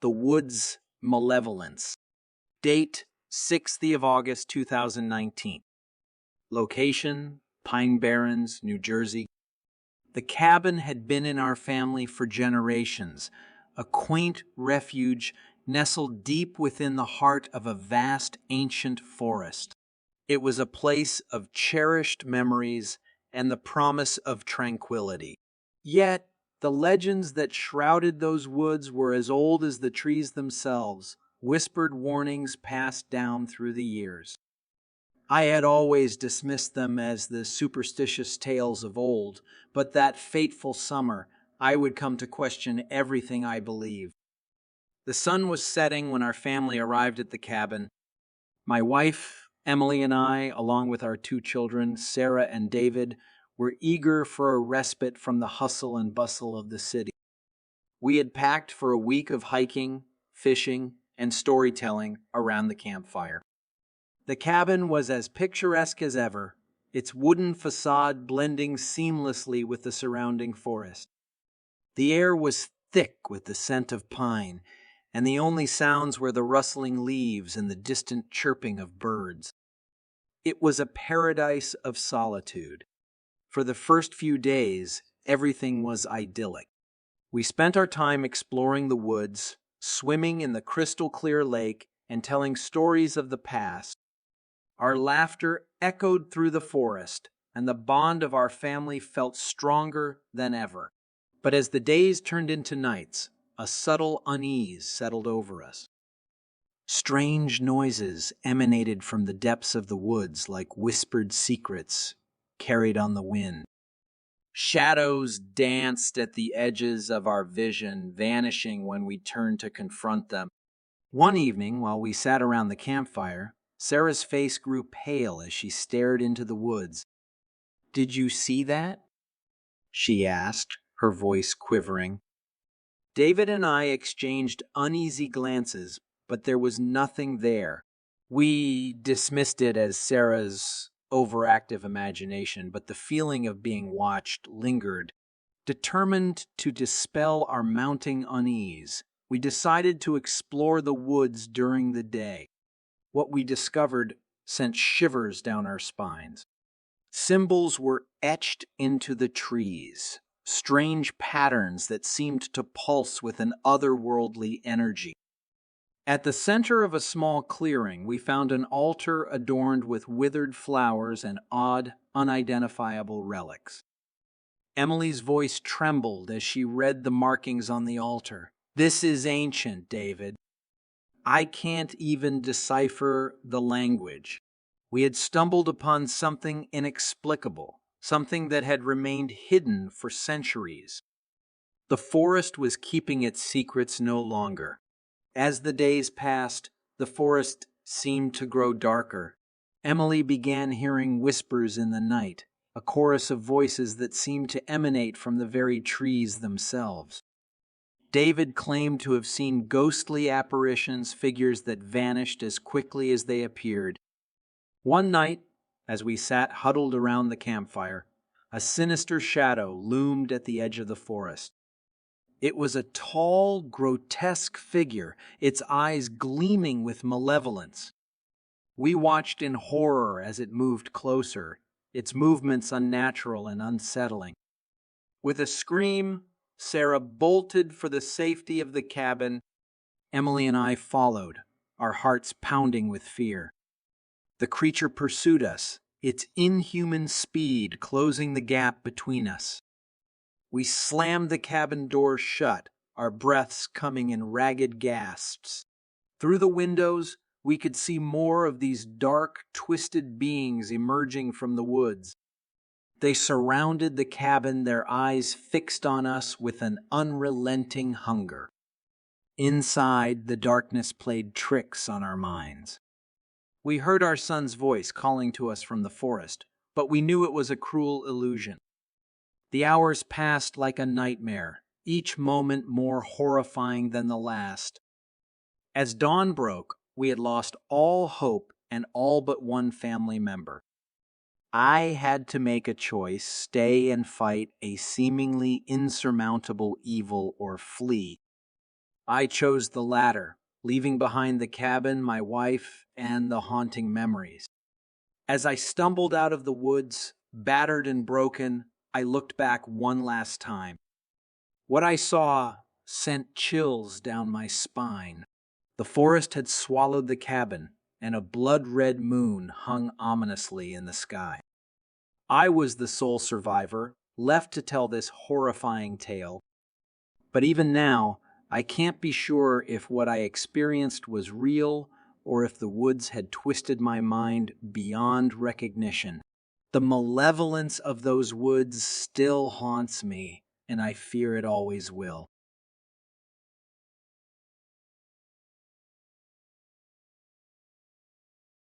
The Woods Molevalance. Date 6th of August 2019. Location Pine Barrens, New Jersey. The cabin had been in our family for generations, a quaint refuge nestled deep within the heart of a vast ancient forest. It was a place of cherished memories and the promise of tranquility. Yet, the legends that shrouded those woods were as old as the trees themselves, whispered warnings passed down through the years. I had always dismissed them as the superstitious tales of old, but that fateful summer, I would come to question everything I believed. The sun was setting when our family arrived at the cabin. My wife, Emily, and I, along with our 2 children, Sarah and David, were eager for a respite from the hustle and bustle of the city. We had packed for a week of hiking, fishing, and storytelling around the campfire. The cabin was as picturesque as ever, its wooden facade blending seamlessly with the surrounding forest. The air was thick with the scent of pine, and the only sounds were the rustling leaves and the distant chirping of birds. It was a paradise of solitude. For the first few days, everything was idyllic. We spent our time exploring the woods, swimming in the crystal-clear lake, and telling stories of the past. Our laughter echoed through the forest, and the bond of our family felt stronger than ever. But as the days turned into nights, a subtle unease settled over us. Strange noises emanated from the depths of the woods like whispered secrets carried on the wind. Shadows danced at the edges of our vision, vanishing when we turned to confront them. One evening, while we sat around the campfire, Sarah's face grew pale as she stared into the woods. "Did you see that?" she asked, her voice quivering. David and I exchanged uneasy glances, but there was nothing there. We dismissed it as Sarah's overactive imagination, but the feeling of being watched lingered. Determined to dispel our mounting unease, we decided to explore the woods during the day. What we discovered sent shivers down our spines. Symbols were etched into the trees, strange patterns that seemed to pulse with an otherworldly energy. At the center of a small clearing, we found an altar adorned with withered flowers and odd, unidentifiable relics. Emily's voice trembled as she read the markings on the altar. "This is ancient, David. I can't even decipher the language." We had stumbled upon something inexplicable, something that had remained hidden for centuries. The forest was keeping its secrets no longer. As the days passed, the forest seemed to grow darker. Emily began hearing whispers in the night, a chorus of voices that seemed to emanate from the very trees themselves. David claimed to have seen ghostly apparitions, figures that vanished as quickly as they appeared. One night, as we sat huddled around the campfire, a sinister shadow loomed at the edge of the forest. It was a tall, grotesque figure, its eyes gleaming with malevolence. We watched in horror as it moved closer, its movements unnatural and unsettling. With a scream, Sarah bolted for the safety of the cabin. Emily and I followed, our hearts pounding with fear. The creature pursued us, its inhuman speed closing the gap between us. We slammed the cabin door shut, our breaths coming in ragged gasps. Through the windows, we could see more of these dark, twisted beings emerging from the woods. They surrounded the cabin, their eyes fixed on us with an unrelenting hunger. Inside, the darkness played tricks on our minds. We heard our son's voice calling to us from the forest, but we knew it was a cruel illusion. The hours passed like a nightmare, each moment more horrifying than the last. As dawn broke, we had lost all hope and all but one family member. I had to make a choice, stay and fight a seemingly insurmountable evil or flee. I chose the latter, leaving behind the cabin, my wife, and the haunting memories. As I stumbled out of the woods, battered and broken, I looked back one last time. What I saw sent chills down my spine. The forest had swallowed the cabin, and a blood-red moon hung ominously in the sky. I was the sole survivor, left to tell this horrifying tale. But even now, I can't be sure if what I experienced was real or if the woods had twisted my mind beyond recognition. The malevolence of those woods still haunts me, and I fear it always will.